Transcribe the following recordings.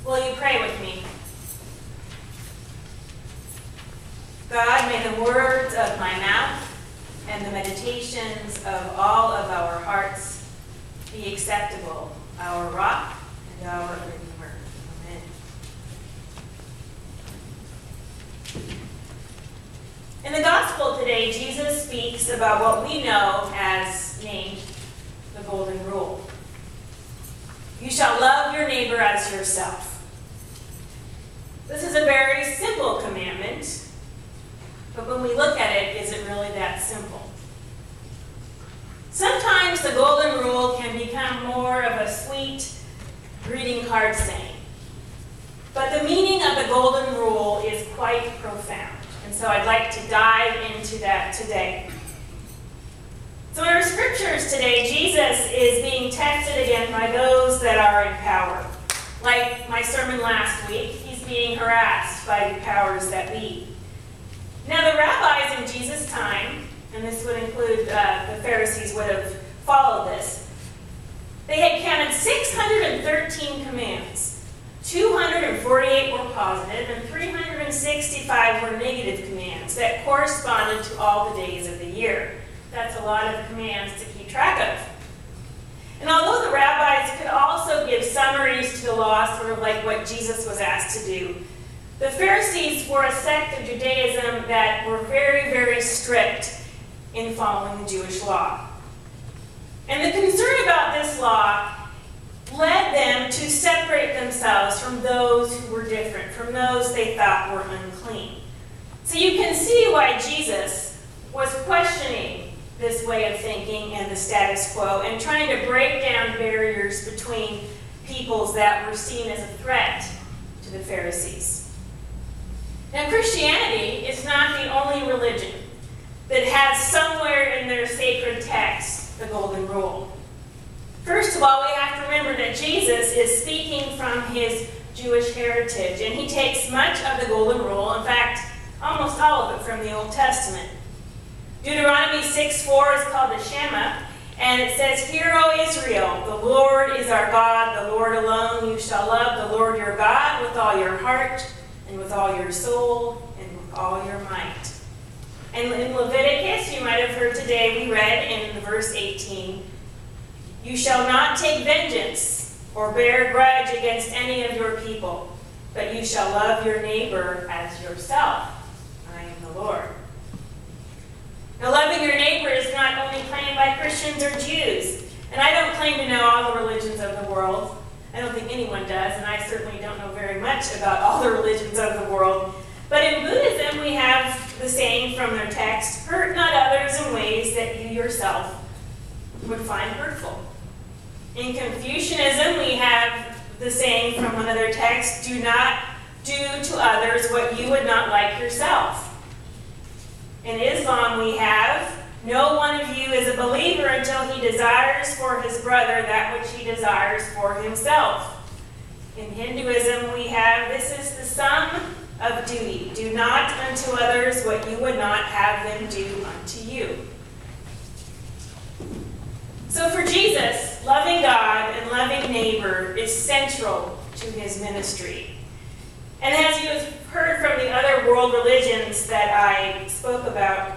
Will you pray with me? God, may the words of my mouth and the meditations of all of our hearts be acceptable, our rock and our Redeemer. Amen. In the gospel today, Jesus speaks about what we know as named the Golden Rule. You shall love your neighbor as yourself. This is a very simple commandment, but when we look at it, is it really that simple? Sometimes the Golden Rule can become more of a sweet greeting card saying, but the meaning of the Golden Rule is quite profound, and so I'd like to dive into that today. So in our scriptures today, Jesus is being tested again by those that are in power. Like my sermon last week, he's being harassed by the powers that be. Now the rabbis in Jesus' time, and this would include the Pharisees would have followed this, they had counted 613 commands. 248 were positive and 365 were negative commands that corresponded to all the days of the year. That's a lot of commands to keep track of. And although the rabbis could also give summaries to the law, sort of like what Jesus was asked to do, the Pharisees were a sect of Judaism that were very, very strict in following the Jewish law. And the concern about this law led them to separate themselves from those who were different, from those they thought were unclean. So you can see why Jesus was questioning this way of thinking and the status quo and trying to break down barriers between peoples that were seen as a threat to the Pharisees. Now, Christianity is not the only religion that has somewhere in their sacred text the Golden Rule. First of all, we have to remember that Jesus is speaking from his Jewish heritage, and he takes much of the Golden Rule, in fact, almost all of it from the Old Testament. Deuteronomy 6:4 is called the Shema, and it says, "Hear, O Israel, the Lord is our God, the Lord alone. You shall love the Lord your God with all your heart, and with all your soul, and with all your might." And in Leviticus, you might have heard today, we read in verse 18, "You shall not take vengeance or bear grudge against any of your people, but you shall love your neighbor as yourself. I am the Lord." Now, loving your neighbor is not only claimed by Christians or Jews, and I don't claim to know all the religions of the world. I don't think anyone does, and I certainly don't know very much about all the religions of the world. But in Buddhism, we have the saying from their text, "Hurt not others in ways that you yourself would find hurtful." In Confucianism, we have the saying from one of their texts, "Do not do to others what you would not like yourself." In Islam, we have, "No one of you is a believer until he desires for his brother that which he desires for himself." In Hinduism, we have, "This is the sum of duty. Do not unto others what you would not have them do unto you." So for Jesus, loving God and loving neighbor is central to his ministry. And as you have heard from the other world religions that I spoke about,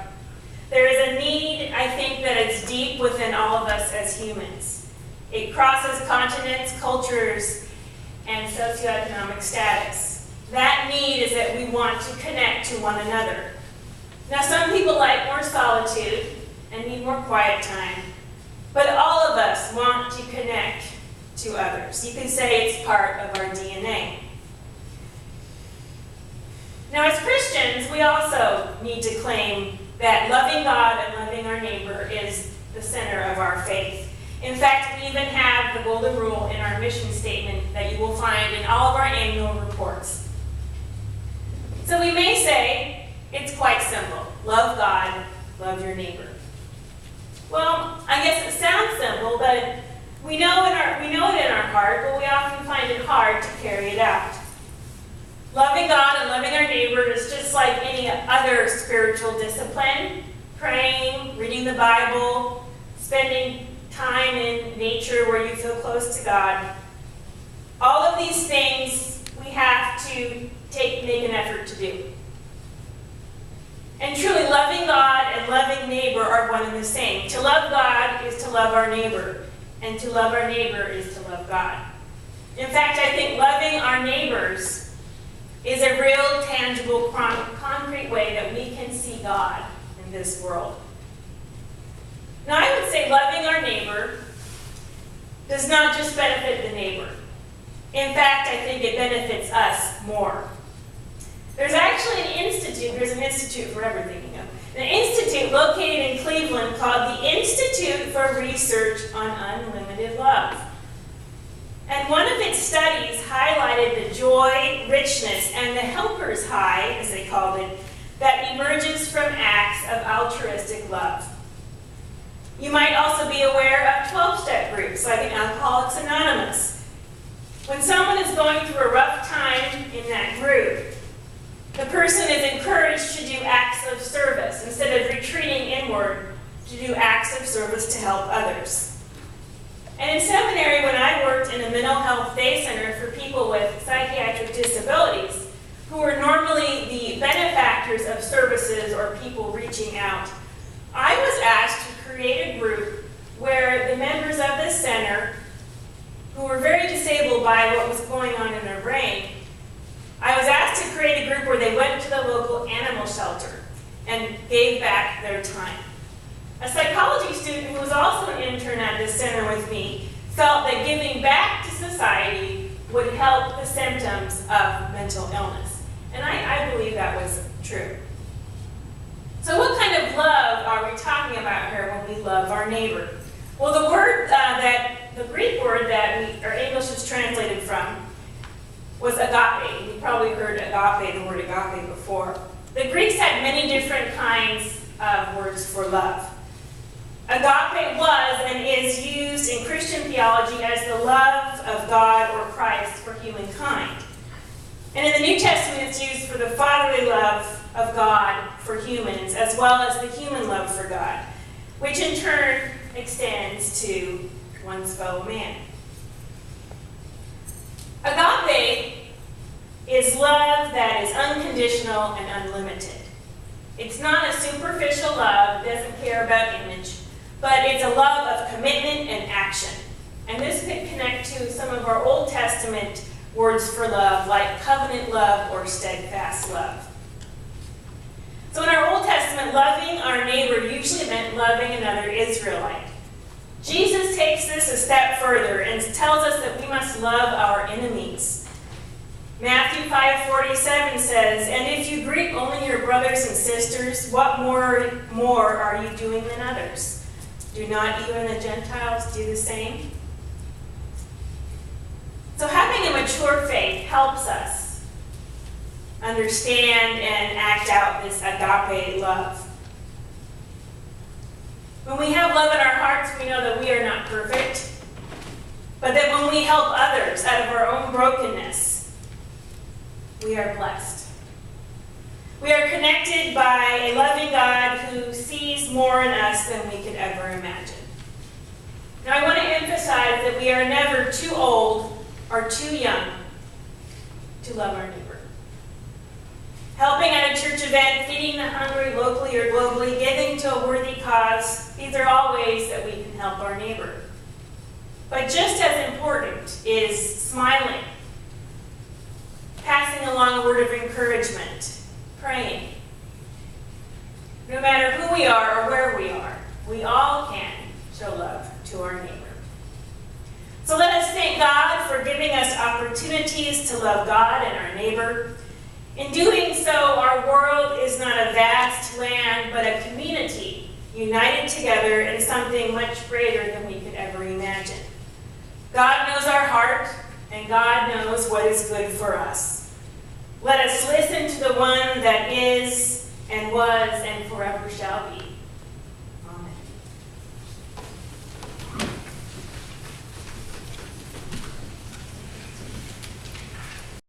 there is a need, I think, that is deep within all of us as humans. It crosses continents, cultures, and socioeconomic status. That need is that we want to connect to one another. Now, some people like more solitude and need more quiet time, but all of us want to connect to others. You can say it's part of our DNA. Now, as Christians, we also need to claim that loving God and loving our neighbor is the center of our faith. In fact, we even have the Golden Rule in our mission statement that you will find in all of our annual reports. So we may say, it's quite simple. Love God, love your neighbor. Well, I guess it sounds simple, but we know it in our heart, but we often find it hard to carry it out. Loving God and loving our neighbor is just like any other spiritual discipline. Praying, reading the Bible, spending time in nature where you feel close to God. All of these things do. And truly, loving God and loving neighbor are one and the same. To love God is to love our neighbor, and to love our neighbor is to love God. In fact, I think loving our neighbors is a real, tangible, concrete way that we can see God in this world. Now, I would say loving our neighbor does not just benefit the neighbor. In fact, I think it benefits us more. There's actually there's an institute for everything, you know. An institute located in Cleveland called the Institute for Research on Unlimited Love. And one of its studies highlighted the joy, richness, and the helper's high, as they called it, that emerges from acts of altruistic love. You might also be aware of 12-step groups, like in Alcoholics Anonymous. When someone is going through a rough time in that group, the person is encouraged to do acts of service instead of retreating inward, to do acts of service to help others. And in seminary, when I worked in a mental health day center for people with psychiatric disabilities, who were normally the benefactors of services or people reaching out, I was asked to create a group where the members of this center, who were very disabled by what was going on in their brain, I was asked to create a group where they went to the local animal shelter and gave back their time. A psychology student who was also an intern at this center with me felt that giving back to society would help the symptoms of mental illness. And I believe that was true. So what kind of love are we talking about here when we love our neighbor? Well, the Greek word that our English is translated from was agape. You probably heard the word agape before. The Greeks had many different kinds of words for love. Agape was and is used in Christian theology as the love of God or Christ for humankind. And in the New Testament, it's used for the fatherly love of God for humans, as well as the human love for God, which in turn extends to one's fellow man. Agape is love that is unconditional and unlimited. It's not a superficial love, it doesn't care about image, but it's a love of commitment and action. And this could connect to some of our Old Testament words for love, like covenant love or steadfast love. So in our Old Testament, loving our neighbor usually meant loving another Israelite. Jesus takes this a step further and tells us that we must love our enemies. Matthew 5:47 says, "And if you greet only your brothers and sisters, what more are you doing than others? Do not even the Gentiles do the same?" So having a mature faith helps us understand and act out this agape love. When we have love in our hearts, we know that we are not perfect, but that when we help others out of our own brokenness, we are blessed. We are connected by a loving God who sees more in us than we could ever imagine. Now, I want to emphasize that we are never too old or too young to love our neighbor. Helping at a church event, feeding the hungry locally or globally, giving to a worthy cause, these are all ways that we can help our neighbor. But just as important is smiling, passing along a word of encouragement, praying. No matter who we are or where we all can show love to our neighbor. So let us thank God for giving us opportunities to love God and our neighbor. In doing so, our world is not a vast land, but a community united together in something much greater than we could ever imagine. God knows our heart, and God knows what is good for us. Let us listen to the one that is, and was, and forever shall be.